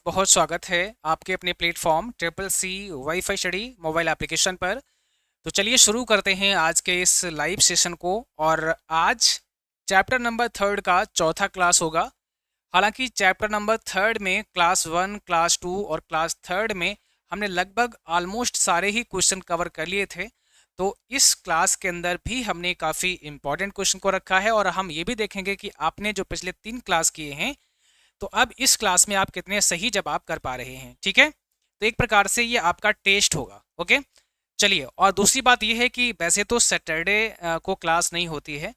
बहुत स्वागत है आपके अपने platform triple C wifi study mobile application पर। तो चलिए शुरू करते हैं आज के इस लाइव सेशन को। और आज चैप्टर नंबर थर्ड का चौथा क्लास होगा। हालांकि चैप्टर नंबर थर्ड में क्लास वन, क्लास टू और क्लास थर्ड में हमने लगभग ऑलमोस्ट सारे ही क्वेश्चन कवर कर लिए थे। तो इस क्लास के अंदर भी हमने काफ़ी इंपॉर्टेंट क्वेश्चन को रखा है और हम ये भी देखेंगे कि आपने जो पिछले 3 क्लास किए हैं तो अब इस क्लास में आप कितने सही जवाब कर पा रहे हैं। ठीक है, तो एक प्रकार से ये आपका टेस्ट होगा। ओके, चलिए। और दूसरी बात ये है कि वैसे तो सैटरडे को क्लास नहीं होती है,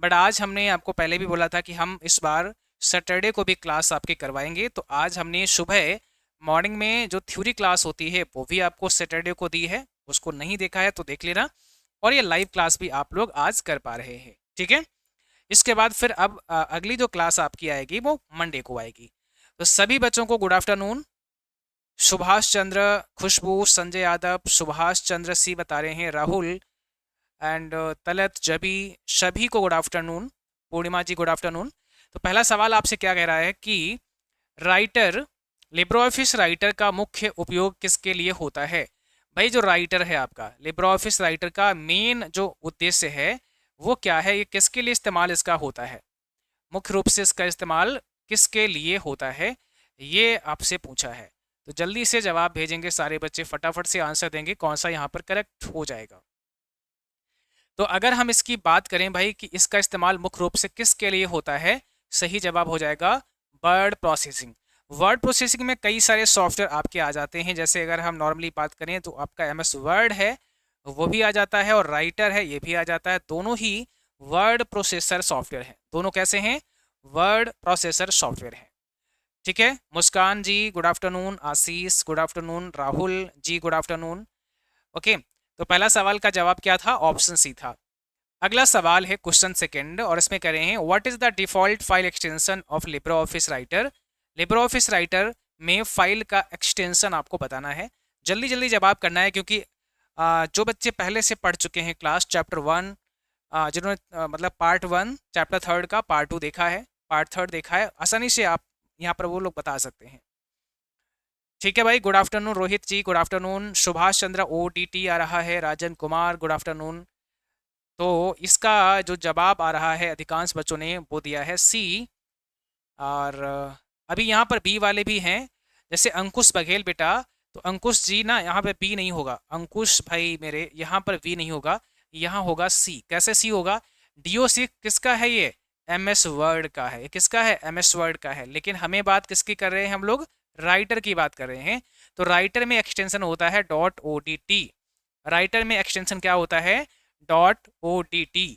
बट आज हमने आपको पहले भी बोला था कि हम इस बार सैटरडे को भी क्लास आपके करवाएंगे। तो आज हमने सुबह मॉर्निंग में जो थ्योरी क्लास होती है वो भी आपको सैटरडे को दी है, उसको नहीं देखा है तो देख लेना। और ये लाइव क्लास भी आप लोग आज कर पा रहे हैं। ठीक है, इसके बाद फिर अब अगली जो क्लास आपकी आएगी वो मंडे को आएगी। तो सभी बच्चों को गुड आफ्टरनून। सुभाष चंद्र, खुशबू, संजय यादव, सुभाष चंद्र सी बता रहे हैं, राहुल एंड तलत जबी, सभी को गुड आफ्टरनून। पूर्णिमा जी गुड आफ्टरनून। तो पहला सवाल आपसे क्या कह रहा है कि राइटर, लिब्रो ऑफिस राइटर का मुख्य उपयोग किसके लिए होता है। भाई जो राइटर है आपका, लिब्रो ऑफिस राइटर का मेन जो उद्देश्य है वो क्या है, ये किसके लिए इस्तेमाल इसका होता है, मुख्य रूप से इसका इस्तेमाल किसके लिए होता है, ये आपसे पूछा है। तो जल्दी से जवाब भेजेंगे सारे बच्चे, फटाफट से आंसर देंगे कौन सा यहाँ पर करेक्ट हो जाएगा। तो अगर हम इसकी बात करें भाई कि इसका इस्तेमाल मुख्य रूप से किसके लिए होता है, सही जवाब हो जाएगा वर्ड प्रोसेसिंग। वर्ड प्रोसेसिंग में कई सारे सॉफ्टवेयर आपके आ जाते हैं, जैसे अगर हम नॉर्मली बात करें तो आपका एमएस वर्ड है वो भी आ जाता है, और राइटर है ये भी आ जाता है। दोनों ही वर्ड प्रोसेसर सॉफ्टवेयर हैं। दोनों कैसे हैं, वर्ड प्रोसेसर सॉफ्टवेयर हैं। ठीक है, मुस्कान जी गुड आफ्टरनून, आशीष good afternoon, Rahul ji good afternoon. Okay, तो पहला सवाल का जवाब क्या था, ऑप्शन सी था। अगला सवाल है क्वेश्चन सेकंड, और इसमें कह रहे हैं what is the default file extension of Libre office writer. Libre office writer में फाइल का एक्सटेंशन आपको बताना है। जल्दी जल्दी जवाब करना है, क्योंकि जो बच्चे पहले से पढ़ चुके हैं क्लास चैप्टर वन, जिन्होंने मतलब पार्ट वन चैप्टर थर्ड का पार्ट टू देखा है, पार्ट थर्ड देखा है, आसानी से आप यहाँ पर वो लोग बता सकते हैं। ठीक है भाई, गुड आफ्टरनून रोहित जी, good afternoon. Subhash Chandra ODT आ रहा है, राजन कुमार गुड आफ्टरनून। तो इसका जो जवाब आ रहा है अधिकांश बच्चों ने वो दिया है सी। और अभी यहाँ पर बी वाले भी हैं, जैसे अंकुश बघेल बेटा। तो अंकुश जी ना, यहाँ पे बी नहीं होगा, अंकुश भाई मेरे यहाँ पर बी नहीं होगा, यहाँ होगा सी। कैसे सी होगा, DOC किसका है ये, MS वर्ड का है। ये किसका है, MS वर्ड का है। लेकिन हमें बात किसकी कर रहे हैं, हम लोग राइटर की बात कर रहे हैं। तो राइटर में एक्सटेंशन होता है .ODT। राइटर में एक्सटेंशन क्या होता है, .ODT।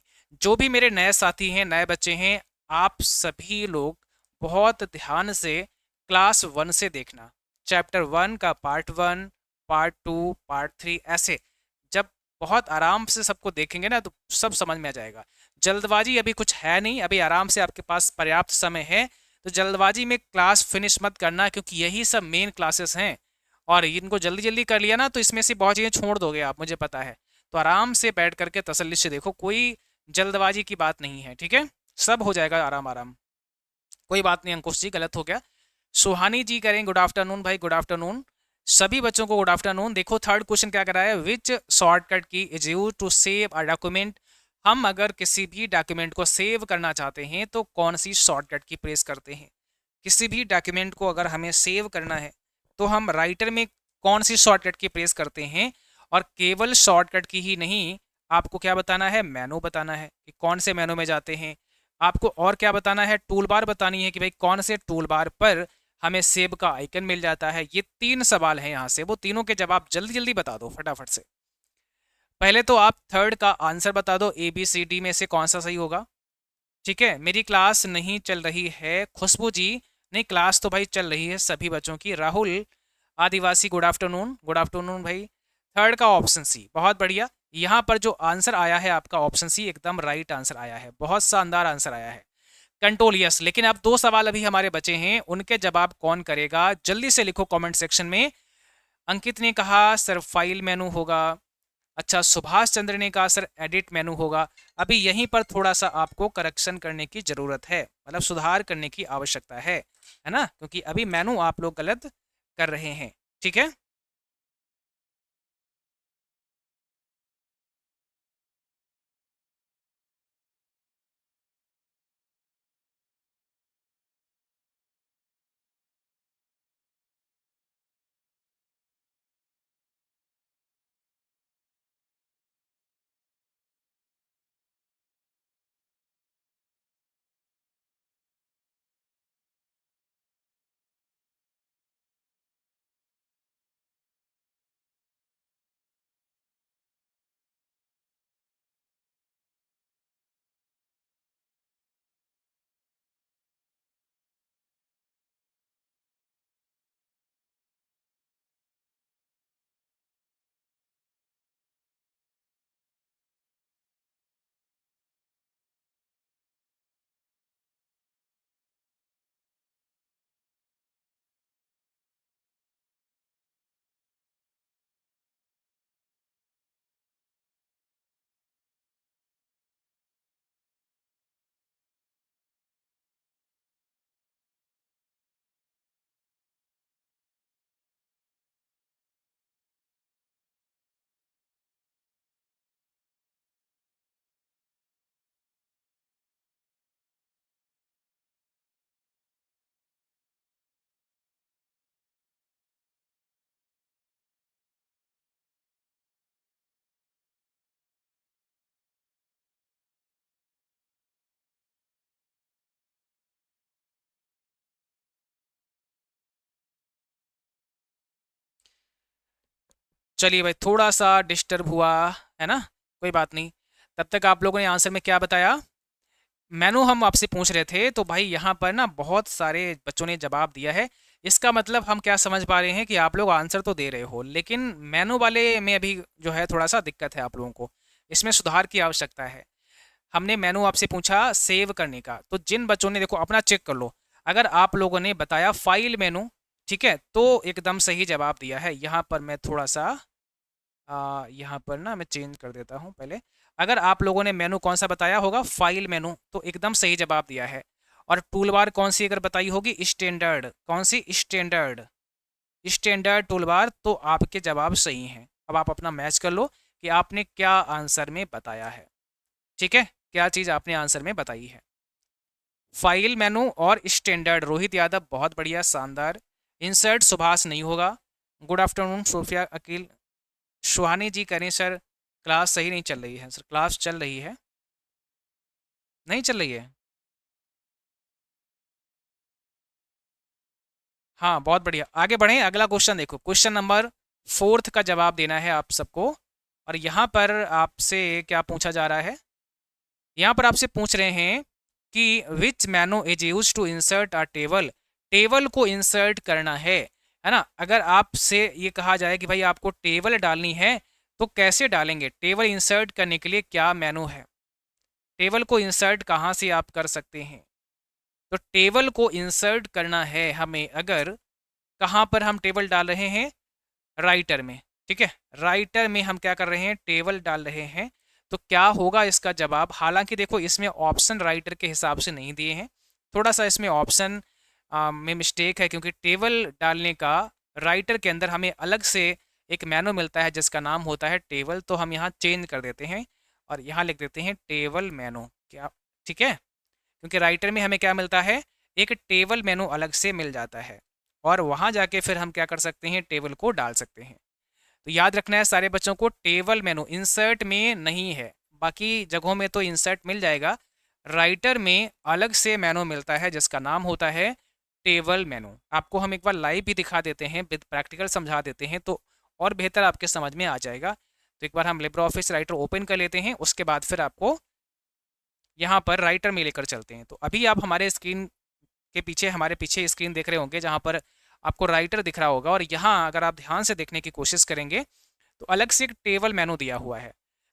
जो भी मेरे नए साथी हैं, नए बच्चे हैं, आप सभी लोग बहुत ध्यान से क्लास वन से देखना, चैप्टर वन का part one, part two, part three, ऐसे जब बहुत आराम से सबको देखेंगे ना तो सब समझ में आ जाएगा। जल्दबाजी अभी कुछ है नहीं, अभी आराम से आपके पास पर्याप्त समय है। तो जल्दबाजी में क्लास फिनिश मत करना, क्योंकि यही सब मेन क्लासेस हैं, और इनको जल्दी जल्दी कर लिया ना तो इसमें से बहुत चीज़ें छोड़ दोगे आप, मुझे पता है। तो आराम से बैठ करके तसल्ली से देखो, कोई जल्दबाजी की बात नहीं है। ठीक है, सब हो जाएगा आराम आराम, कोई बात नहीं। अंकुश जी गलत हो गया। सुहानी जी करें गुड आफ्टरनून भाई, गुड आफ्टरनून। सभी बच्चों को गुड आफ्टरनून। देखो थर्ड क्वेश्चन क्या कर रहा है, which shortcut key is use to save a document. हम अगर किसी भी डॉक्यूमेंट को सेव करना चाहते हैं तो कौन सी शॉर्टकट की प्रेस करते हैं। किसी भी डॉक्यूमेंट को अगर हमें सेव करना है तो हम राइटर में कौन सी शॉर्टकट की प्रेस करते हैं। और केवल शॉर्टकट की ही नहीं, आपको क्या बताना है, मेनू बताना है कि कौन से मेनू में जाते हैं। आपको और क्या बताना है, टूल बार बतानी है कि भाई कौन से टूल बार पर हमें सेव का आइकन मिल जाता है। ये 3 सवाल हैं यहाँ से, वो तीनों के जवाब जल्दी जल्दी बता दो फटाफट से। पहले तो आप थर्ड का आंसर बता दो, ABCD में से कौन सा सही होगा। ठीक है, मेरी क्लास नहीं चल रही है, खुशबू जी। नहीं, क्लास तो भाई चल रही है सभी बच्चों की। राहुल आदिवासी गुड आफ्टरनून, गुड आफ्टरनून भाई। थर्ड का ऑप्शन सी, बहुत बढ़िया। यहाँ पर जो आंसर आया है आपका ऑप्शन सी एकदम राइट आंसर आया है, बहुत शानदार आंसर आया है, कंट्रोल यस। लेकिन अब 2 सवाल अभी हमारे बचे हैं, उनके जवाब कौन करेगा, जल्दी से लिखो कमेंट सेक्शन में। अंकित ने कहा सर फाइल मेनू होगा, अच्छा, सुभाष चंद्र ने कहा सर एडिट मेनू होगा। अभी यहीं पर थोड़ा सा आपको करेक्शन करने की ज़रूरत है, मतलब सुधार करने की आवश्यकता है ना, क्योंकि अभी मेनू आप लोग गलत कर रहे हैं। ठीक है। चलिए भाई, थोड़ा सा डिस्टर्ब हुआ है ना, कोई बात नहीं। तब तक आप लोगों ने आंसर में क्या बताया? मैनू हम आपसे पूछ रहे थे, तो भाई यहाँ पर ना बहुत सारे बच्चों ने जवाब दिया है। इसका मतलब हम क्या समझ पा रहे हैं कि आप लोग आंसर तो दे रहे हो, लेकिन मैनू वाले में अभी जो है थोड़ा सा दिक्कत है आप लोगों को, इसमें सुधार की आवश्यकता है। हमने मेनू आपसे पूछा सेव करने का, तो जिन बच्चों ने, देखो अपना चेक कर लो, अगर आप लोगों ने बताया फाइल मेनू, ठीक है, तो एकदम सही जवाब दिया है। यहाँ पर मैं थोड़ा सा यहाँ पर ना मैं चेंज कर देता हूँ पहले। अगर आप लोगों ने मेनू कौन सा बताया होगा, फाइल मेनू, तो एकदम सही जवाब दिया है। और टूल बार कौन सी अगर बताई होगी, स्टैंडर्ड, कौन सी, स्टैंडर्ड, स्टैंडर्ड टूल बार, तो आपके जवाब सही हैं। अब आप अपना मैच कर लो कि आपने क्या आंसर में बताया है। ठीक है, क्या चीज़ आपने आंसर में बताई है? फाइल मेनू और स्टैंडर्ड। रोहित यादव, बहुत बढ़िया, शानदार। इंसर्ट सुभाष नहीं होगा। Good afternoon Sofia Akeel. सुहानी जी करें सर, क्लास सही नहीं चल रही है सर, क्लास चल रही है, नहीं चल रही है। हाँ बहुत बढ़िया, आगे बढ़ें। अगला क्वेश्चन देखो, क्वेश्चन नंबर फोर्थ का जवाब देना है आप सबको। और यहाँ पर आपसे क्या पूछा जा रहा है? यहाँ पर आपसे पूछ रहे हैं कि which menu is use to insert a table. Table को इंसर्ट करना है ना। अगर आपसे ये कहा जाए कि भाई आपको टेबल डालनी है, तो कैसे डालेंगे? टेबल इंसर्ट करने के लिए क्या मेनू है? टेबल को इंसर्ट कहाँ से आप कर सकते हैं? तो टेबल को इंसर्ट करना है हमें, अगर कहाँ पर हम टेबल डाल रहे हैं, राइटर में, ठीक है, राइटर में हम क्या कर रहे हैं, टेबल डाल रहे हैं। तो क्या होगा इसका जवाब? हालांकि देखो इसमें ऑप्शन राइटर के हिसाब से नहीं दिए हैं, थोड़ा सा इसमें ऑप्शन में मिस्टेक है, क्योंकि टेबल डालने का राइटर के अंदर हमें अलग से एक मेनू मिलता है जिसका नाम होता है टेबल। तो हम यहाँ चेंज कर देते हैं और यहाँ लिख देते हैं टेबल मेनू, क्या? ठीक है, क्योंकि राइटर में हमें क्या मिलता है, एक टेबल मेनू अलग से मिल जाता है, और वहाँ जाके फिर हम क्या कर सकते हैं, टेबल को डाल सकते हैं। तो याद रखना है सारे बच्चों को, टेबल मेनू इंसर्ट में नहीं है, बाकी जगहों में तो इंसर्ट मिल जाएगा, राइटर में अलग से मेनू मिलता है जिसका नाम होता है टेबल मेनू। आपको हम एक बार लाइव भी दिखा देते हैं, विद प्रैक्टिकल समझा देते हैं, तो और बेहतर आपके समझ में आ जाएगा। तो एक बार हम लिब्रे ऑफिस राइटर ओपन कर लेते हैं, उसके बाद फिर आपको यहाँ पर राइटर में लेकर चलते हैं। तो अभी आप हमारे स्क्रीन के पीछे, हमारे पीछे स्क्रीन देख रहे होंगे जहाँ पर आपको राइटर दिख रहा होगा, और यहाँ अगर आप ध्यान से देखने की कोशिश करेंगे तो अलग से एक टेबल मेनू दिया हुआ है।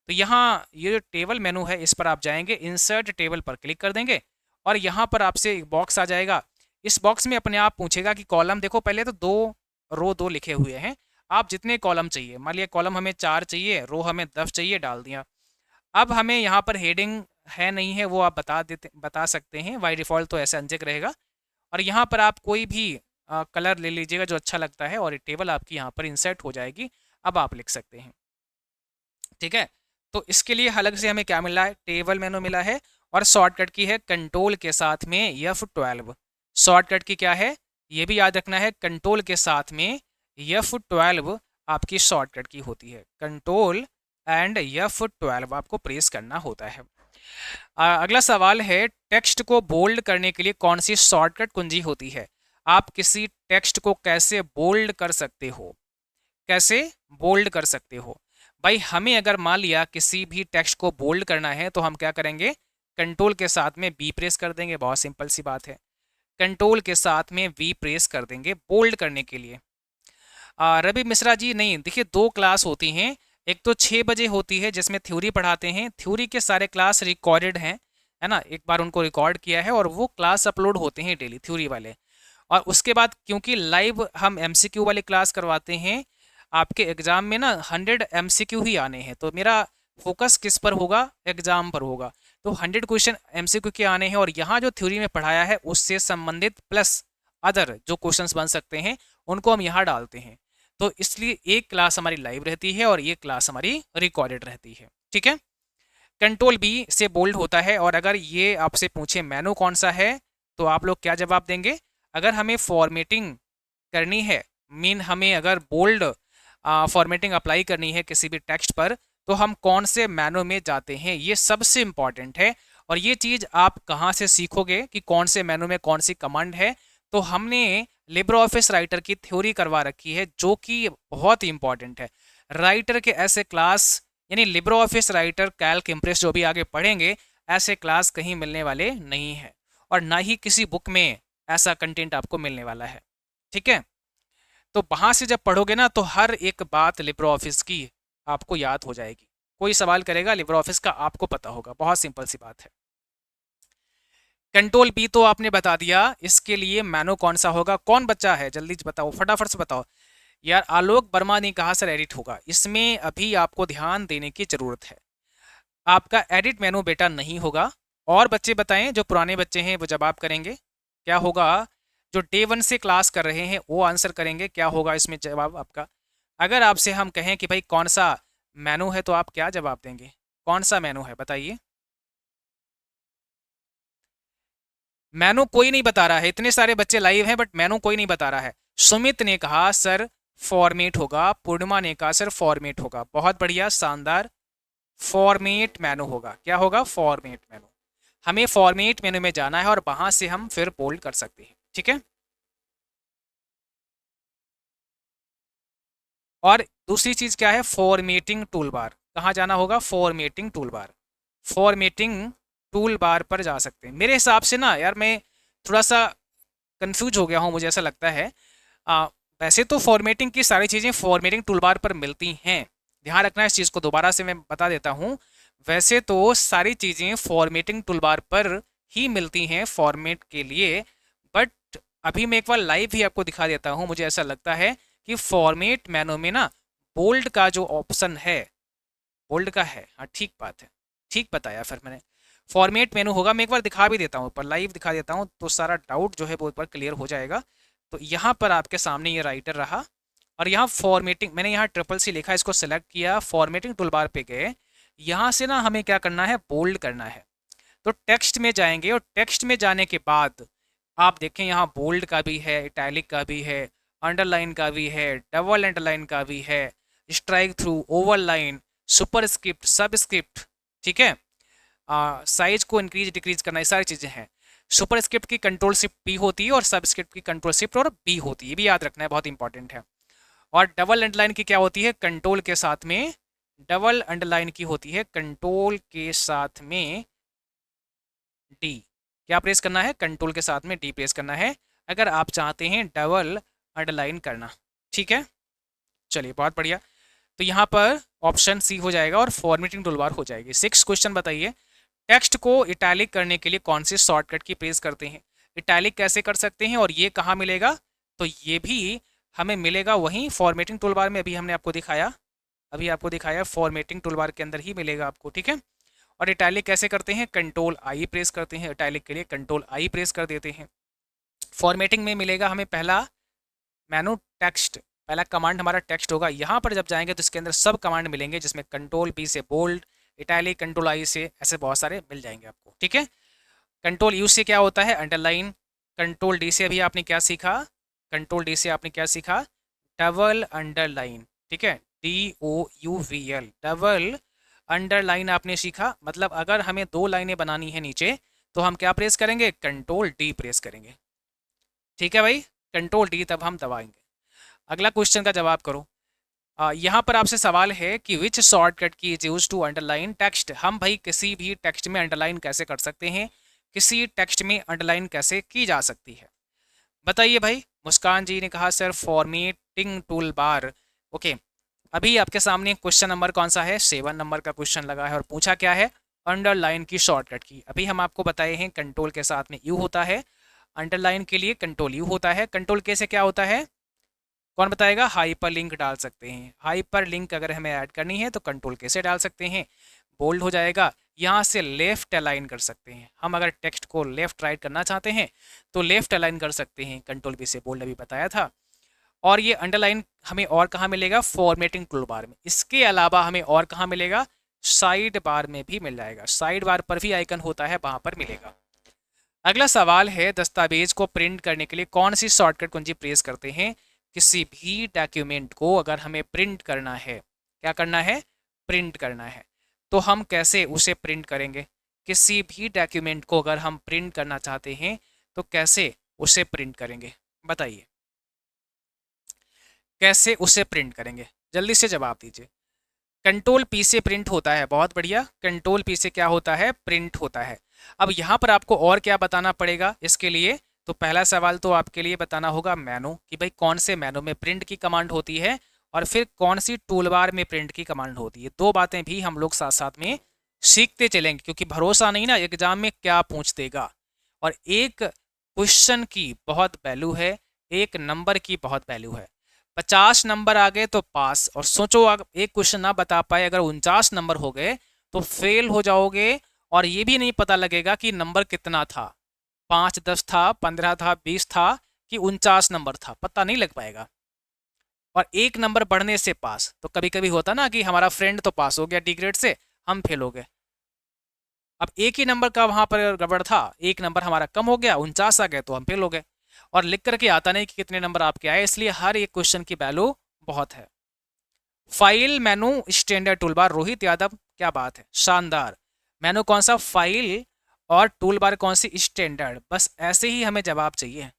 तो यहाँ ये जो टेबल मेनू है, इस पर आप जाएंगे, इंसर्ट टेबल पर क्लिक कर देंगे, और यहाँ पर आपसे एक बॉक्स आ जाएगा। इस बॉक्स में अपने आप पूछेगा कि कॉलम, देखो पहले तो दो रो दो लिखे हुए हैं, आप जितने कॉलम चाहिए, मान लिया कॉलम हमें 4 चाहिए, रो हमें 10 चाहिए, डाल दिया। अब हमें यहाँ पर हेडिंग है नहीं है वो आप बता सकते हैं, बाय डिफ़ॉल्ट तो ऐसे अनचेक रहेगा। और यहाँ पर आप कोई भी कलर ले लीजिएगा जो अच्छा लगता है और टेबल आपकी यहाँ पर इंसर्ट हो जाएगी। अब आप लिख सकते हैं, ठीक है। तो इसके लिए अलग से हमें क्या मिला है, टेबल मेनू मिला है, और शॉर्टकट की है कंट्रोल के साथ में F12। शॉर्टकट की क्या है ये भी याद रखना है, कंट्रोल के साथ में F12 आपकी शॉर्टकट की होती है। कंट्रोल एंड F12 आपको प्रेस करना होता है। अगला सवाल है, टेक्स्ट को बोल्ड करने के लिए कौन सी शॉर्टकट कुंजी होती है। आप किसी टेक्स्ट को कैसे बोल्ड कर सकते हो, कैसे बोल्ड कर सकते हो भाई। हमें अगर मान लिया किसी भी टेक्स्ट को बोल्ड करना है तो हम क्या करेंगे, कंट्रोल के साथ में बी प्रेस कर देंगे, बहुत सिंपल सी बात है। कंट्रोल के साथ में वी प्रेस कर देंगे बोल्ड करने के लिए। रवि मिश्रा जी, नहीं देखिए, 2 क्लास होती हैं। एक तो 6 बजे होती है जिसमें थ्योरी पढ़ाते हैं, थ्योरी के सारे क्लास रिकॉर्डेड हैं, है ना, एक बार उनको रिकॉर्ड किया है और वो क्लास अपलोड होते हैं डेली थ्योरी वाले। और उसके बाद क्योंकि लाइव हम एमसीक्यू वाली क्लास करवाते हैं, आपके एग्जाम में ना 100 एमसीक्यू ही आने हैं, तो मेरा फोकस किस पर होगा, एग्जाम पर होगा। तो 100 क्वेश्चन एमसीक्यू के आने हैं और यहाँ जो थ्योरी में पढ़ाया है उससे संबंधित प्लस अदर जो क्वेश्चंस बन सकते हैं उनको हम यहाँ डालते हैं। तो इसलिए एक क्लास हमारी लाइव रहती है और ये क्लास हमारी रिकॉर्डेड रहती है, ठीक है। कंट्रोल बी से बोल्ड होता है। और अगर ये आपसे पूछे मेनू कौन सा है तो आप लोग क्या जवाब देंगे। अगर हमें फॉर्मेटिंग करनी है, मीन हमें अगर बोल्ड फॉर्मेटिंग अप्लाई करनी है किसी भी टेक्स्ट पर, तो हम कौन से मेनू में जाते हैं, ये सबसे इंपॉर्टेंट है। और ये चीज़ आप कहाँ से सीखोगे कि कौन से मेनू में कौन सी कमांड है, तो हमने लिब्रे ऑफिस राइटर की थ्योरी करवा रखी है जो कि बहुत ही इंपॉर्टेंट है। राइटर के ऐसे क्लास, यानी Libre office writer, Calc, impress जो भी आगे पढ़ेंगे, ऐसे क्लास कहीं मिलने वाले नहीं है और ना ही किसी बुक में ऐसा कंटेंट आपको मिलने वाला है, ठीक है। तो वहाँ से जब पढ़ोगे ना तो हर एक बात लिब्रे ऑफिस की आपको याद हो जाएगी। कोई सवाल करेगा लिब्रे ऑफिस का आपको पता होगा, बहुत सिंपल सी बात है। कंट्रोल बी तो आपने बता दिया, इसके लिए मेनू कौन सा होगा, कौन बच्चा है जल्दी बताओ, फटाफट से बताओ यार। आलोक वर्मा ने कहा सर एडिट होगा, इसमें अभी आपको ध्यान देने की जरूरत है। आपका एडिट मेनू बेटा नहीं होगा। और बच्चे बताएं, जो पुराने बच्चे हैं वो जवाब करेंगे क्या होगा। जो डे 1 से क्लास कर रहे हैं वो आंसर करेंगे क्या होगा इसमें जवाब आपका। अगर आपसे हम कहें कि भाई कौन सा मेनू है तो आप क्या जवाब देंगे, कौन सा मेनू है बताइए। मेनू कोई नहीं बता रहा है, इतने सारे बच्चे लाइव हैं बट मेनू कोई नहीं बता रहा है। सुमित ने कहा सर फॉर्मेट होगा, पूर्णिमा ने कहा सर फॉर्मेट होगा, बहुत बढ़िया, शानदार। फॉर्मेट मेनू होगा, क्या होगा, फॉर्मेट मेनू। हमें फॉर्मेट मेनू में जाना है और वहां से हम फिर बोल्ड कर सकते हैं, ठीक है। और दूसरी चीज क्या है, फॉर्मेटिंग टूल बार, कहाँ जाना होगा, formatting tool bar. Formatting tool bar पर जा सकते हैं। मेरे हिसाब से ना यार मैं थोड़ा सा कंफ्यूज हो गया हूँ, मुझे ऐसा लगता है। आ, वैसे तो फॉर्मेटिंग की सारी चीज़ें फॉर्मेटिंग टूल बार पर मिलती हैं, ध्यान रखना इस चीज़ को, दोबारा से मैं बता देता हूँ। वैसे तो सारी चीज़ें फॉर्मेटिंग टूल बार पर ही मिलती हैं फॉर्मेट के लिए, बट अभी मैं एक बार लाइव ही आपको दिखा देता हूँ। मुझे ऐसा लगता है कि फॉर्मेट मेनू में ना बोल्ड का जो ऑप्शन है, बोल्ड का है, हाँ ठीक बात है, ठीक बताया फिर मैंने। फॉर्मेट मेनू होगा, मैं एक बार दिखा भी देता हूँ, पर लाइव दिखा देता हूँ तो सारा डाउट जो है वो एक बार क्लियर हो जाएगा। तो यहाँ पर आपके सामने ये राइटर रहा और यहाँ फॉर्मेटिंग, मैंने यहाँ ट्रिपल सी लिखा, इसको सेलेक्ट किया, फॉर्मेटिंग टूल बार पे गए। यहाँ से ना हमें क्या करना है, बोल्ड करना है। तो टेक्स्ट में जाएंगे और टेक्स्ट में जाने के बाद आप देखें यहाँ बोल्ड का भी है, इटैलिक का भी है, अंडरलाइन का भी है, डबल अंडरलाइन का भी है, strike through, overline, super script, सब स्क्रिप्ट, ठीक है। साइज को इंक्रीज डिक्रीज करना, ये सारी चीज़ें हैं। सुपर स्क्रिप्ट की कंट्रोल शिफ्ट पी होती है और सब स्क्रिप्ट की कंट्रोल शिफ्ट और बी होती है, ये भी याद रखना है, बहुत इंपॉर्टेंट है। और डबल अंडरलाइन की क्या होती है, कंट्रोल के साथ में, डबल अंडरलाइन की होती है कंट्रोल के साथ में डी। क्या प्रेस करना है, कंट्रोल के साथ में डी प्रेस करना है अगर आप चाहते हैं डबल अंडरलाइन करना, ठीक है। चलिए बहुत बढ़िया। तो यहाँ पर ऑप्शन सी हो जाएगा और फॉर्मेटिंग टूलबार हो जाएगी। 6 क्वेश्चन बताइए, टेक्स्ट को इटैलिक करने के लिए कौन से शॉर्टकट की प्रेस करते हैं। इटैलिक कैसे कर सकते हैं और ये कहाँ मिलेगा, तो ये भी हमें मिलेगा वहीं फॉर्मेटिंग टूल बार में, अभी आपको दिखाया फॉर्मेटिंग टूल बार के अंदर ही मिलेगा आपको, ठीक है। और इटैलिक कैसे करते हैं, कंट्रोल आई प्रेस करते हैं, इटैलिक के लिए कंट्रोल आई प्रेस कर देते हैं। फॉर्मेटिंग में मिलेगा हमें पहला मेनू टेक्स्ट, पहला कमांड हमारा टेक्स्ट होगा। यहाँ पर जब जाएंगे तो इसके अंदर सब कमांड मिलेंगे, जिसमें कंट्रोल पी से बोल्ड, इटैलिक, कंट्रोल आई से, ऐसे बहुत सारे मिल जाएंगे आपको, ठीक है। कंट्रोल यू से क्या होता है, अंडरलाइन। कंट्रोल डी से अभी आपने क्या सीखा, कंट्रोल डी से आपने क्या सीखा, डबल अंडरलाइन, ठीक है, DOUVL, डबल अंडरलाइन आपने सीखा। मतलब अगर हमें 2 लाइनें बनानी है नीचे, तो हम क्या प्रेस करेंगे, कंट्रोल डी प्रेस करेंगे, ठीक है भाई, कंट्रोल डी तब हम दबाएंगे। अगला क्वेश्चन का जवाब करो। यहाँ पर आपसे सवाल है कि which shortcut key is use to underline text. हम भाई किसी भी टेक्स्ट में अंडरलाइन कैसे कर सकते हैं, किसी टेक्स्ट में अंडरलाइन कैसे की जा सकती है, बताइए भाई। मुस्कान जी ने कहा sir formatting tool bar, okay. अभी आपके सामने क्वेश्चन नंबर कौन सा है, 7 नंबर का क्वेश्चन लगा है और पूछा क्या है, अंडरलाइन की शॉर्टकट की। अभी हम आपको बताए हैं कंट्रोल के साथ में यू होता है, अंडरलाइन के लिए कंट्रोल यू होता है। कंट्रोल के से क्या होता है, कौन बताएगा, हाइपर लिंक डाल सकते हैं। हाइपर लिंक अगर हमें ऐड करनी है तो कंट्रोल के से डाल सकते हैं, बोल्ड हो जाएगा। यहाँ से लेफ्ट अलाइन कर सकते हैं, हम अगर टेक्स्ट को लेफ्ट राइट करना चाहते हैं तो लेफ्ट अलाइन कर सकते हैं, कंट्रोल बी से बोल्ड अभी बताया था। और ये अंडरलाइन हमें और कहाँ मिलेगा, फॉर्मेटिंग टूल बार में। इसके अलावा हमें और कहाँ मिलेगा, साइड बार में भी मिल जाएगा, साइड बार पर भी आइकन होता है, वहां पर मिलेगा। अगला सवाल है, दस्तावेज को प्रिंट करने के लिए कौन सी शॉर्टकट कुंजी प्रेस करते हैं। किसी भी डॉक्यूमेंट को अगर हमें प्रिंट करना है, क्या करना है, प्रिंट करना है, तो हम कैसे उसे प्रिंट करेंगे। किसी भी डॉक्यूमेंट को अगर हम प्रिंट करना चाहते हैं तो कैसे उसे प्रिंट करेंगे, बताइए कैसे उसे प्रिंट करेंगे, जल्दी से जवाब दीजिए। कंट्रोल पी से प्रिंट होता है, बहुत बढ़िया, कंट्रोल पी से क्या होता है, प्रिंट होता है। अब यहाँ पर आपको और क्या बताना पड़ेगा इसके लिए, तो पहला सवाल तो आपके लिए बताना होगा मेनू, कि भाई कौन से मेनू में प्रिंट की कमांड होती है, और फिर कौन सी टूलबार में प्रिंट की कमांड होती है। 2 बातें भी हम लोग साथ साथ में सीखते चलेंगे, क्योंकि भरोसा नहीं ना एग्जाम में क्या पूछ देगा। और एक क्वेश्चन की बहुत वैल्यू है, एक नंबर की बहुत वैल्यू है। 50 नंबर आ गए तो पास, और सोचो अगर एक क्वेश्चन ना बता पाए, अगर 49 नंबर हो गए तो फेल हो जाओगे, और ये भी नहीं पता लगेगा कि नंबर कितना था, 5, 10 था, 15 था, 20 था कि 49 नंबर था, पता नहीं लग पाएगा। और एक नंबर बढ़ने से पास, तो कभी कभी होता ना कि हमारा फ्रेंड तो पास हो गया डी ग्रेड से, हम फेल हो गए। अब एक ही नंबर का वहां पर गड़बड़ था, एक नंबर हमारा कम हो गया, 49 आ गए तो हम फेल हो गए। और लिख करके आता नहीं कि कितने नंबर आपके आए, इसलिए हर एक क्वेश्चन की वैल्यू बहुत है। File menu standard toolbar, Rohit Yadav, क्या बात है, शानदार। मेनू कौन सा, फाइल, और टूलबार कौन सी, स्टैंडर्ड। बस ऐसे ही हमें जवाब चाहिए,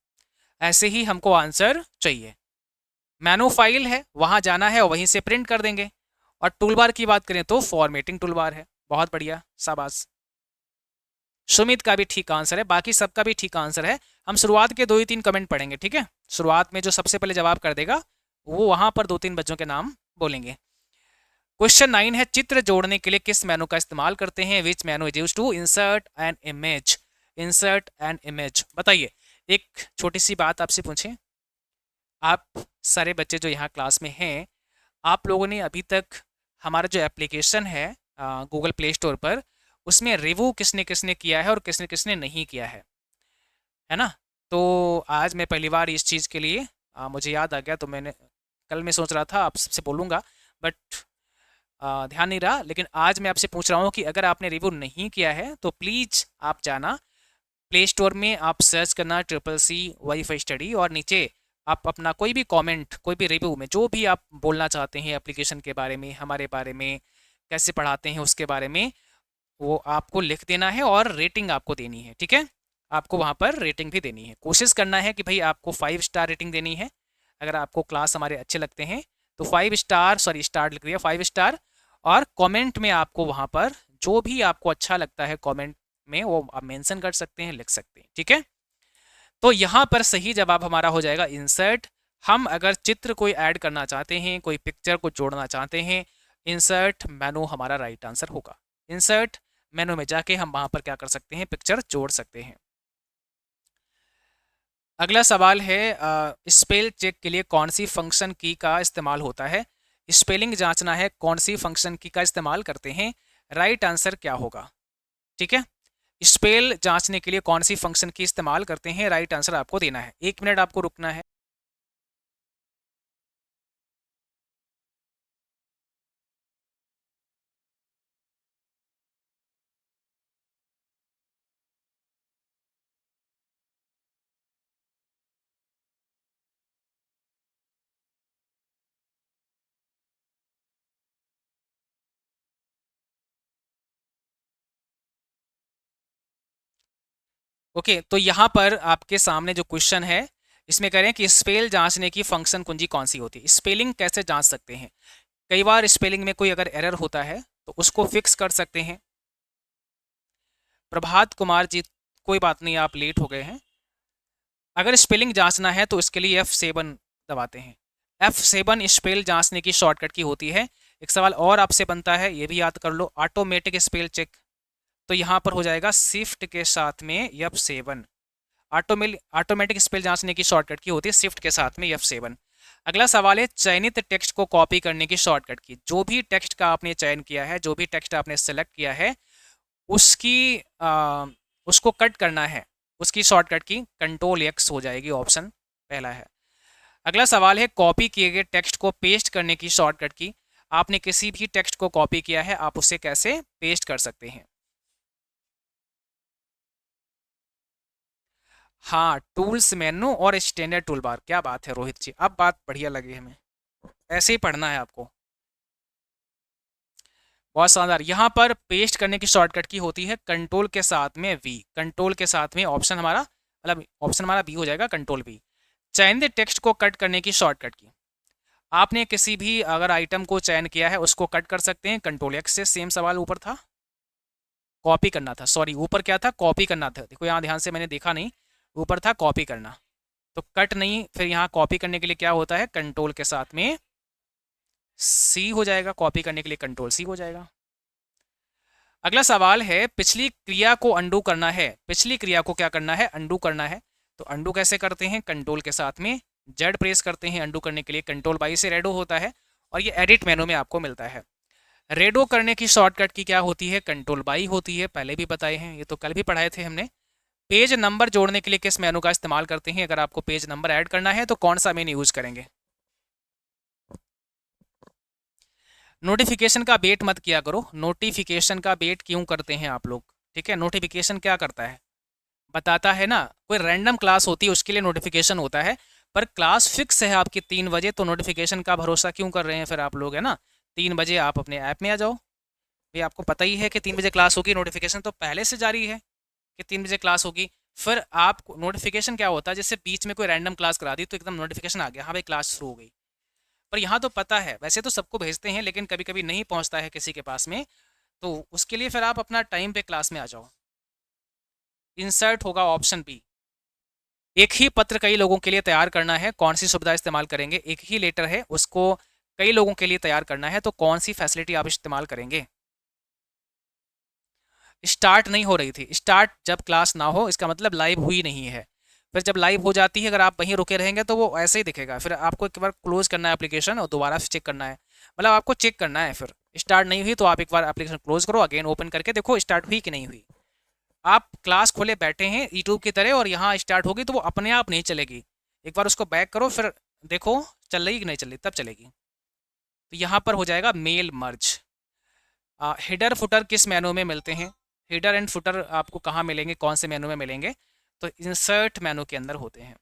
ऐसे ही हमको आंसर चाहिए। मेनू फाइल है, वहां जाना है और वहीं से प्रिंट कर देंगे। और टूलबार की बात करें तो फॉर्मेटिंग टूलबार है, बहुत बढ़िया, शाबाश। सुमित का भी ठीक आंसर है, बाकी सबका भी ठीक आंसर है। हम शुरुआत के 2 ही 3 कमेंट पढ़ेंगे, ठीक है। शुरुआत में जो सबसे पहले जवाब कर देगा वो वहां पर 2-3 बच्चों के नाम बोलेंगे। क्वेश्चन 9 है, चित्र जोड़ने के लिए किस मेनू का इस्तेमाल करते हैं, which menu is used to insert an image, insert an image, बताइए। एक छोटी सी बात आपसे पूछें, आप सारे बच्चे जो यहाँ क्लास में हैं, आप लोगों ने अभी तक हमारा जो एप्लीकेशन है गूगल प्ले स्टोर पर, उसमें रिव्यू किसने किसने किया है और किसने किसने नहीं किया है ना। तो आज मैं पहली बार इस चीज़ के लिए मुझे याद आ गया, तो मैंने कल मैं सोच रहा था आप सबसे बोलूँगा, बट ध्यान नहीं रहा। लेकिन आज मैं आपसे पूछ रहा हूँ कि अगर आपने रिव्यू नहीं किया है तो प्लीज़ आप जाना प्ले स्टोर में, आप सर्च करना CCC वाईफाई स्टडी, और नीचे आप अपना कोई भी कमेंट, कोई भी रिव्यू में जो भी आप बोलना चाहते हैं एप्लीकेशन के बारे में, हमारे बारे में, कैसे पढ़ाते हैं उसके बारे में, वो आपको लिख देना है और रेटिंग आपको देनी है, ठीक है। आपको वहाँ पर रेटिंग भी देनी है, कोशिश करना है कि भाई आपको 5 स्टार रेटिंग देनी है। अगर आपको क्लास हमारे अच्छे लगते हैं तो 5 स्टार, सॉरी स्टार लिख दिया, 5 स्टार। और कमेंट में आपको वहाँ पर जो भी आपको अच्छा लगता है कमेंट में वो आप मेंशन कर सकते हैं, लिख सकते हैं, ठीक है। तो यहाँ पर सही जवाब हमारा हो जाएगा इंसर्ट। हम अगर चित्र कोई ऐड करना चाहते हैं, कोई पिक्चर को जोड़ना चाहते हैं, इंसर्ट मेनू हमारा राइट आंसर होगा। इंसर्ट मेनू में जाके हम वहाँ पर क्या कर सकते हैं, पिक्चर जोड़ सकते हैं। अगला सवाल है स्पेल चेक के लिए कौन सी फंक्शन की का इस्तेमाल होता है। स्पेलिंग जांचना है, कौन सी फंक्शन की का इस्तेमाल करते हैं। राइट आंसर क्या होगा? ठीक है, स्पेल जांचने के लिए कौन सी फंक्शन की इस्तेमाल करते हैं, राइट आंसर आपको देना है। 1 मिनट आपको रुकना है। ओके, तो यहाँ पर आपके सामने जो क्वेश्चन है इसमें करें कि स्पेल जांचने की फंक्शन कुंजी कौन सी होती है। स्पेलिंग कैसे जांच सकते हैं? कई बार स्पेलिंग में कोई अगर एरर होता है तो उसको फिक्स कर सकते हैं। प्रभात कुमार जी, कोई बात नहीं, आप लेट हो गए हैं। अगर स्पेलिंग जांचना है तो इसके लिए F7 दबाते हैं। F7 स्पेल जांचने की शॉर्टकट की होती है। एक सवाल और आपसे बनता है, ये भी याद कर लो, ऑटोमेटिक स्पेल चेक। तो यहाँ पर हो जाएगा शिफ्ट के साथ में F7। ऑटोमेटिक स्पेल जांचने की शॉर्टकट की होती है शिफ्ट के साथ में F7। अगला सवाल है चयनित टेक्स्ट को कॉपी करने की शॉर्टकट की। जो भी टेक्स्ट का आपने चयन किया है, जो भी टेक्स्ट आपने सेलेक्ट किया है, उसकी उसको कट करना है। उसकी शॉर्टकट की Ctrl+X हो जाएगी, ऑप्शन पहला है। अगला सवाल है कॉपी किए गए टेक्स्ट को पेस्ट करने की शॉर्टकट की। आपने किसी भी टेक्स्ट को कॉपी किया है, आप उसे कैसे पेस्ट कर सकते हैं? हाँ, टूल्स मेनू और स्टैंडर्ड टूल बार। क्या बात है रोहित जी, अब बात बढ़िया लगी हमें। ऐसे ही पढ़ना है आपको। बहुत शानदार। यहाँ पर पेस्ट करने की शॉर्टकट की होती है कंट्रोल के साथ में वी। कंट्रोल के साथ में ऑप्शन हमारा, मतलब ऑप्शन हमारा बी हो जाएगा, कंट्रोल बी। चयनित टेक्स्ट को कट करने की शॉर्टकट की। आपने किसी भी अगर आइटम को चयन किया है उसको कट कर सकते हैं Ctrl+X से। सेम सवाल ऊपर था, कॉपी करना था, सॉरी ऊपर क्या था, कॉपी करना था। देखो यहाँ ध्यान से, मैंने देखा नहीं, ऊपर था कॉपी करना, तो कट नहीं। फिर यहाँ कॉपी करने के लिए क्या होता है, कंट्रोल के साथ में सी हो जाएगा। कॉपी करने के लिए Ctrl+C हो जाएगा। अगला सवाल है पिछली क्रिया को अंडू करना है। पिछली क्रिया को क्या करना है, अंडू करना है। तो अंडू कैसे करते हैं, कंट्रोल के साथ में जेड प्रेस करते हैं अंडू करने के लिए। Ctrl+Y से रेडो होता है और ये एडिट मेनू में आपको मिलता है। रेडो करने की शॉर्टकट की क्या होती है, Ctrl+Y होती है। पहले भी बताए हैं, ये तो कल भी पढ़ाए थे हमने। पेज नंबर जोड़ने के लिए किस मेनू का इस्तेमाल करते हैं? अगर आपको पेज नंबर ऐड करना है तो कौन सा मेनू यूज करेंगे? नोटिफिकेशन का वेट मत किया करो। नोटिफिकेशन का वेट क्यों करते हैं आप लोग? ठीक है, नोटिफिकेशन क्या करता है, बताता है ना। कोई रैंडम क्लास होती है उसके लिए नोटिफिकेशन होता है, पर क्लास फिक्स है आपकी 3 बजे, तो नोटिफिकेशन का भरोसा क्यों कर रहे हैं फिर आप लोग, है ना। 3 बजे आप अपने ऐप में आ जाओ। ये आपको पता ही है कि 3 बजे क्लास होगी, नोटिफिकेशन तो पहले से जारी है कि 3 बजे क्लास होगी। फिर आप नोटिफिकेशन क्या होता है, जैसे बीच में कोई रैंडम क्लास करा दी तो एकदम नोटिफिकेशन आ गया, हाँ भाई क्लास शुरू हो गई। पर यहाँ तो पता है, वैसे तो सबको भेजते हैं लेकिन कभी कभी नहीं पहुँचता है किसी के पास में, तो उसके लिए फिर आप अपना टाइम पे क्लास में आ जाओ। इंसर्ट होगा ऑप्शन बी। एक ही पत्र कई लोगों के लिए तैयार करना है, कौन सी सुविधा इस्तेमाल करेंगे? एक ही लेटर है, उसको कई लोगों के लिए तैयार करना है, तो कौन सी फैसिलिटी आप इस्तेमाल करेंगे? स्टार्ट नहीं हो रही थी। स्टार्ट जब क्लास ना हो इसका मतलब लाइव हुई नहीं है। फिर जब लाइव हो जाती है, अगर आप वहीं रुके रहेंगे तो वो ऐसे ही दिखेगा। फिर आपको एक बार क्लोज करना है एप्लीकेशन और दोबारा से चेक करना है, मतलब आपको चेक करना है। फिर स्टार्ट नहीं हुई तो आप एक बार एप्लीकेशन क्लोज करो, अगेन ओपन करके देखो स्टार्ट हुई कि नहीं हुई। आप क्लास खोले बैठे हैं यूट्यूब की तरह और यहाँ स्टार्ट होगी तो वो अपने आप नहीं चलेगी। एक बार उसको बैक करो, फिर देखो चल रही कि नहीं चल रही, तब चलेगी। तो यहाँ पर हो जाएगा मेल मर्ज। हेडर फुटर किस मेनू में मिलते हैं? हेडर एंड फुटर आपको कहाँ मिलेंगे, कौन से मेनू में मिलेंगे? तो इंसर्ट मेनू के अंदर होते हैं।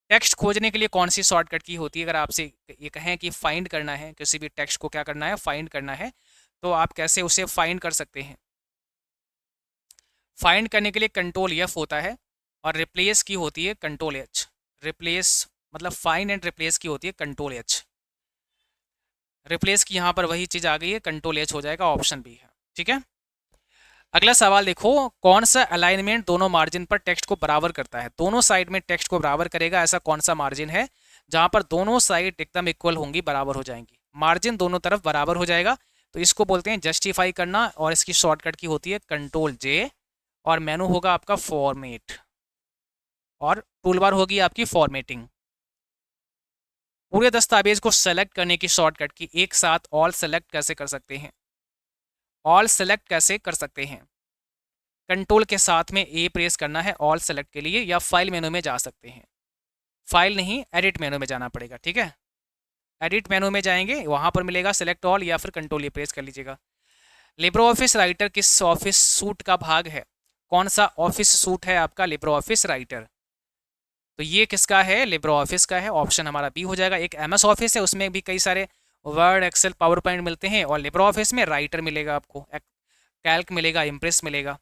टेक्स्ट खोजने के लिए कौन सी शॉर्टकट की होती है? अगर आपसे ये कहें कि फाइंड करना है, किसी भी टेक्स्ट को क्या करना है, फाइंड करना है, तो आप कैसे उसे फाइंड कर सकते हैं? फाइंड करने के लिए Ctrl+F होता है और रिप्लेस की होती है Ctrl+H। रिप्लेस मतलब फाइंड एंड रिप्लेस की होती है Ctrl+H। रिप्लेस की यहाँ पर वही चीज़ आ गई है, Ctrl+H हो जाएगा, ऑप्शन बी है। ठीक है, अगला सवाल देखो, कौन सा अलाइनमेंट दोनों मार्जिन पर टेक्स्ट को बराबर करता है? दोनों साइड में टेक्स्ट को बराबर करेगा, ऐसा कौन सा मार्जिन है जहां पर दोनों साइड एकदम इक्वल होंगी, बराबर हो जाएंगी, मार्जिन दोनों तरफ बराबर हो जाएगा? तो इसको बोलते हैं जस्टिफाई करना और इसकी शॉर्टकट की होती है Ctrl+J और मेनू होगा आपका फॉर्मेट और टूल बार होगी आपकी फॉर्मेटिंग। पूरे दस्तावेज को सेलेक्ट करने की शॉर्टकट की एक साथ ऑल सेलेक्ट कैसे कर सकते हैं, ऑल सेलेक्ट कैसे कर सकते हैं। कंट्रोल के साथ में ए प्रेस करना है ऑल सेलेक्ट के लिए, या फाइल मेनू में जा सकते हैं। फाइल नहीं, एडिट मेनू में जाना पड़ेगा, ठीक है। एडिट मेनू में जाएंगे, वहां पर मिलेगा सेलेक्ट ऑल, या फिर कंट्रोल ए प्रेस कर लीजिएगा। लिब्रो ऑफिस राइटर किस ऑफिस सूट का भाग है, कौन सा ऑफिस सूट है आपका लिब्रो ऑफिस राइटर, तो ये किसका है, लिब्रो ऑफिस का है। ऑप्शन हमारा बी हो जाएगा। एक एमएस ऑफिस है, उसमें भी कई सारे वर्ड, एक्सेल, पावर पॉइंट मिलते हैं, और लिब्रो ऑफिस में राइटर मिलेगा आपको, कैल्क मिलेगा, इम्प्रेस मिलेगा।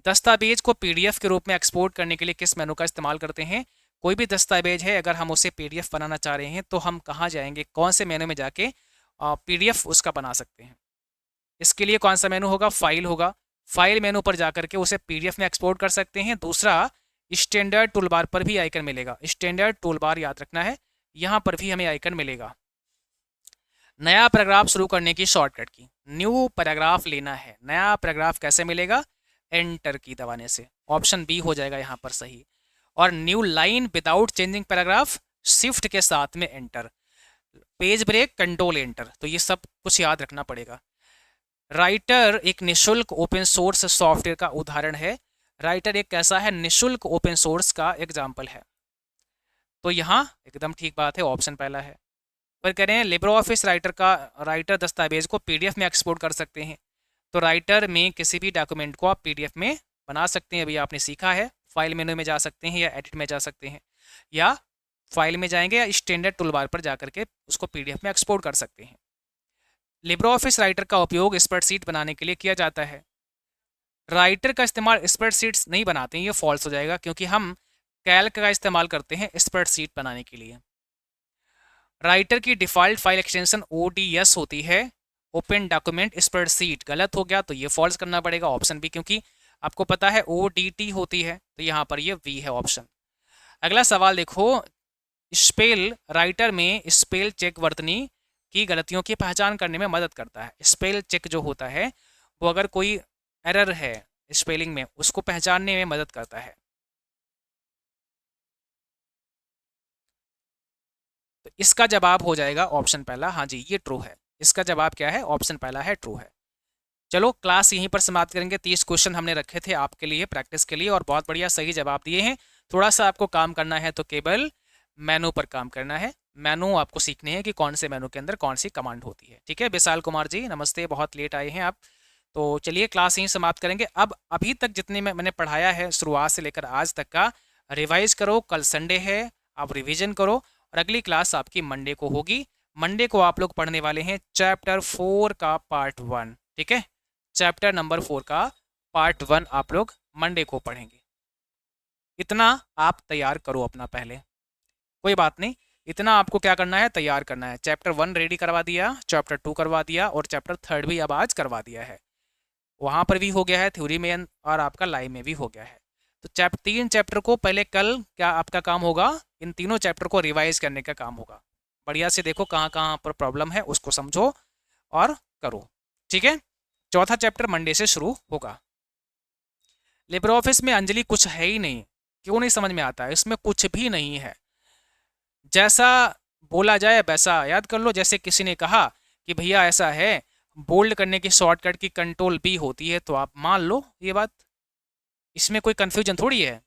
दस्तावेज को पीडीएफ के रूप में एक्सपोर्ट करने के लिए किस मेनू का इस्तेमाल करते हैं। कोई भी दस्तावेज है, अगर हम उसे पीडीएफ बनाना चाह रहे हैं तो हम कहाँ जाएंगे, कौन से मेनू में जाके पीडीएफ उसका बना सकते हैं। इसके लिए कौन सा मेनू होगा, फाइल होगा। फाइल मेनू पर जाकर के उसे पीडीएफ में एक्सपोर्ट कर सकते हैं। दूसरा, स्टैंडर्ड टूल बार पर भी आइकन मिलेगा। स्टैंडर्ड टूल बार याद रखना है, यहाँ पर भी हमें आइकन मिलेगा। नया पैराग्राफ शुरू करने की शॉर्टकट की, न्यू पैराग्राफ लेना है। नया पैराग्राफ कैसे मिलेगा, एंटर की दबाने से। ऑप्शन बी हो जाएगा यहाँ पर सही। और new line without changing paragraph, shift के साथ में enter. Page break, control enter, तो ये सब कुछ याद रखना पड़ेगा। राइटर एक निशुल्क ओपन सोर्स सॉफ्टवेयर का उदाहरण है। राइटर एक कैसा है, निशुल्क ओपन सोर्स का एग्जाम्पल है। तो यहाँ एकदम ठीक बात है, ऑप्शन पहला है। पर कह रहे हैं लिब्रो ऑफिस राइटर का, राइटर दस्तावेज को पीडीएफ में एक्सपोर्ट कर सकते हैं। तो राइटर में किसी भी डॉक्यूमेंट को आप पीडीएफ में बना सकते हैं। अभी आपने सीखा है, फाइल मेनू में जा सकते हैं, या एडिट में जा सकते हैं, या फाइल में जाएंगे, या स्टैंडर्ड टूल बार पर जाकर के उसको पीडीएफ में एक्सपोर्ट कर सकते हैं। लिब्रो ऑफिस राइटर का उपयोग स्प्रेडशीट बनाने के लिए किया जाता है। राइटर का इस्तेमाल स्प्रेडशीट्स नहीं बनाते हैं, ये फॉल्स हो जाएगा, क्योंकि हम कैल्क का इस्तेमाल करते हैं स्प्रेडशीट बनाने के लिए। राइटर की डिफ़ॉल्ट फाइल एक्सटेंशन ODS होती है, ओपन डॉक्यूमेंट स्प्रेडशीट। गलत हो गया तो ये फॉल्स करना पड़ेगा, ऑप्शन बी, क्योंकि आपको पता है ODT होती है, तो यहाँ पर ये वी है ऑप्शन। अगला सवाल देखो, स्पेल राइटर में स्पेल चेक वर्तनी की गलतियों की पहचान करने में मदद करता है। स्पेल चेक जो होता है वो अगर कोई एरर है स्पेलिंग में, उसको पहचानने में मदद करता है। तो इसका जवाब हो जाएगा ऑप्शन पहला। हाँ जी, ये ट्रू है। इसका जवाब क्या है, ऑप्शन पहला है, ट्रू है। चलो क्लास यहीं पर समाप्त करेंगे। 30 क्वेश्चन हमने रखे थे आपके लिए प्रैक्टिस के लिए, और बहुत बढ़िया सही जवाब दिए हैं। थोड़ा सा आपको काम करना है तो केवल मेनू पर काम करना है। मेनू आपको सीखने हैं कि कौन से मेनू के अंदर कौन सी कमांड होती है। ठीक है, विशाल कुमार जी नमस्ते, बहुत लेट आए हैं आप। तो चलिए क्लास यहीं समाप्त करेंगे। अब अभी तक जितने मैंने पढ़ाया है शुरुआत से लेकर आज तक का रिवाइज करो। कल संडे है, आप रिवीजन करो, और अगली क्लास आपकी मंडे को होगी। मंडे को आप लोग पढ़ने वाले हैं चैप्टर 4 का पार्ट 1। ठीक है, चैप्टर नंबर 4 का पार्ट 1 आप लोग मंडे को पढ़ेंगे। इतना आप तैयार करो अपना पहले, कोई बात नहीं, इतना आपको क्या करना है, तैयार करना है। चैप्टर 1 रेडी करवा दिया, चैप्टर 2 करवा दिया, और चैप्टर 3 भी अब आज करवा दिया है। वहाँ पर भी हो गया है थ्योरी में, और आपका लाइव में भी हो गया है। तो 3 चैप्टर को पहले कल क्या आपका काम होगा, इन तीनों चैप्टर को रिवाइज करने का काम होगा। बढ़िया से देखो कहाँ कहाँ पर प्रॉब्लम है, उसको समझो और करो। ठीक है, चौथा चैप्टर मंडे से शुरू होगा। लिब्रे ऑफिस में अंजलि कुछ है ही नहीं, क्यों नहीं समझ में आता है, इसमें कुछ भी नहीं है। जैसा बोला जाए वैसा याद कर लो। जैसे किसी ने कहा कि भैया ऐसा है, बोल्ड करने की शॉर्टकट की कंट्रोल B होती है, तो आप मान लो ये बात, इसमें कोई कन्फ्यूजन थोड़ी है।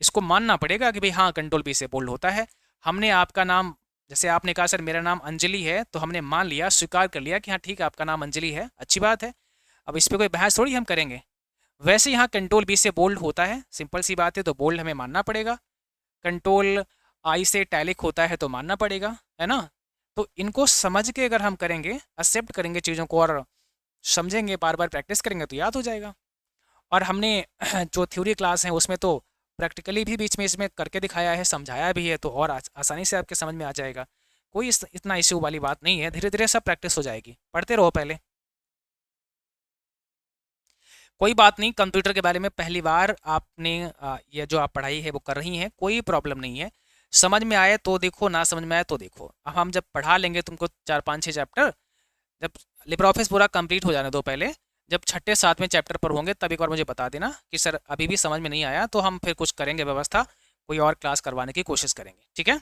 इसको मानना पड़ेगा कि भाई हाँ, कंट्रोल B से बोल्ड होता है। हमने आपका नाम, जैसे आपने कहा सर मेरा नाम अंजलि है, तो हमने मान लिया, स्वीकार कर लिया कि हाँ ठीक है आपका नाम अंजलि है, अच्छी बात है। अब इस पर कोई बहस थोड़ी हम करेंगे। वैसे यहाँ कंट्रोल B से बोल्ड होता है, सिंपल सी बात है, तो बोल्ड हमें मानना पड़ेगा। कंट्रोल I से टैलिक होता है तो मानना पड़ेगा, है ना। तो इनको समझ के अगर हम करेंगे, एक्सेप्ट करेंगे चीज़ों को और समझेंगे, बार बार प्रैक्टिस करेंगे, तो याद हो जाएगा। और हमने जो थ्योरी क्लास है उसमें तो प्रैक्टिकली भी बीच में इसमें करके दिखाया है, समझाया भी है, तो और आसानी से आपके समझ में आ जाएगा। कोई इतना इश्यू वाली बात नहीं है, धीरे धीरे सब प्रैक्टिस हो जाएगी, पढ़ते रहो पहले। कोई बात नहीं, कंप्यूटर के बारे में पहली बार आपने ये जो आप पढ़ाई है वो कर रही हैं, कोई प्रॉब्लम नहीं है। समझ में आए तो देखो, ना समझ में आए तो देखो। अब हम जब पढ़ा लेंगे तुमको 4-5-6 चैप्टर, जब लिब्रे ऑफिस पूरा कंप्लीट हो जाने दो पहले, जब 6-7वें चैप्टर पर होंगे तब एक बार मुझे बता देना कि सर अभी भी समझ में नहीं आया, तो हम फिर कुछ करेंगे व्यवस्था, कोई और क्लास करवाने की कोशिश करेंगे, ठीक है।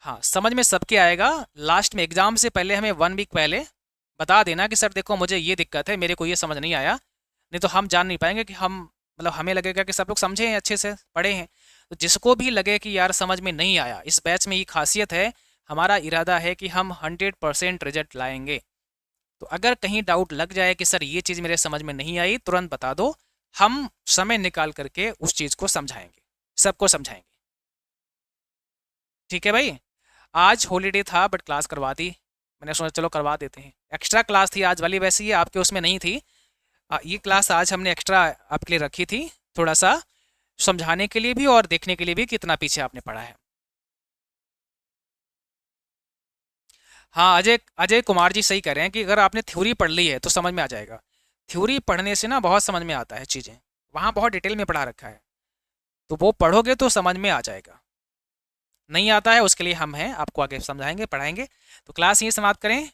हाँ, समझ में सबके आएगा। लास्ट में एग्जाम से पहले हमें 1 वीक पहले बता देना कि सर देखो मुझे ये दिक्कत है, मेरे को ये समझ नहीं आया, नहीं तो हम जान नहीं पाएंगे कि हम मतलब हमें लगेगा कि सब लोग समझे हैं, अच्छे से पढ़े हैं। तो जिसको भी लगे कि यार समझ में नहीं आया, इस बैच में ये खासियत है, हमारा इरादा है कि हम 100% रिजल्ट लाएंगे। तो अगर कहीं डाउट लग जाए कि सर ये चीज़ मेरे समझ में नहीं आई, तुरंत बता दो, हम समय निकाल करके उस चीज़ को समझाएंगे, सबको समझाएंगे, ठीक है भाई। आज हॉलीडे था बट क्लास करवा दी, मैंने सोचा चलो करवा देते हैं। एक्स्ट्रा क्लास थी आज वाली, वैसे ही आपके उसमें नहीं थी। ये क्लास आज हमने एक्स्ट्रा आपके लिए रखी थी, थोड़ा सा समझाने के लिए भी और देखने के लिए भी कितना पीछे आपने पढ़ा है। हाँ, अजय अजय कुमार जी सही कह रहे हैं कि अगर आपने थ्योरी पढ़ ली है तो समझ में आ जाएगा। थ्योरी पढ़ने से ना बहुत समझ में आता है चीज़ें, वहाँ बहुत डिटेल में पढ़ा रखा है, तो वो पढ़ोगे तो समझ में आ जाएगा। नहीं आता है उसके लिए हम हैं, आपको आगे समझाएंगे पढ़ाएंगे। तो क्लास यहीं समाप्त करें,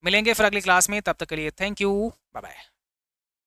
मिलेंगे फिर अगली क्लास में, तब तक के लिए थैंक यू, बाय बाय।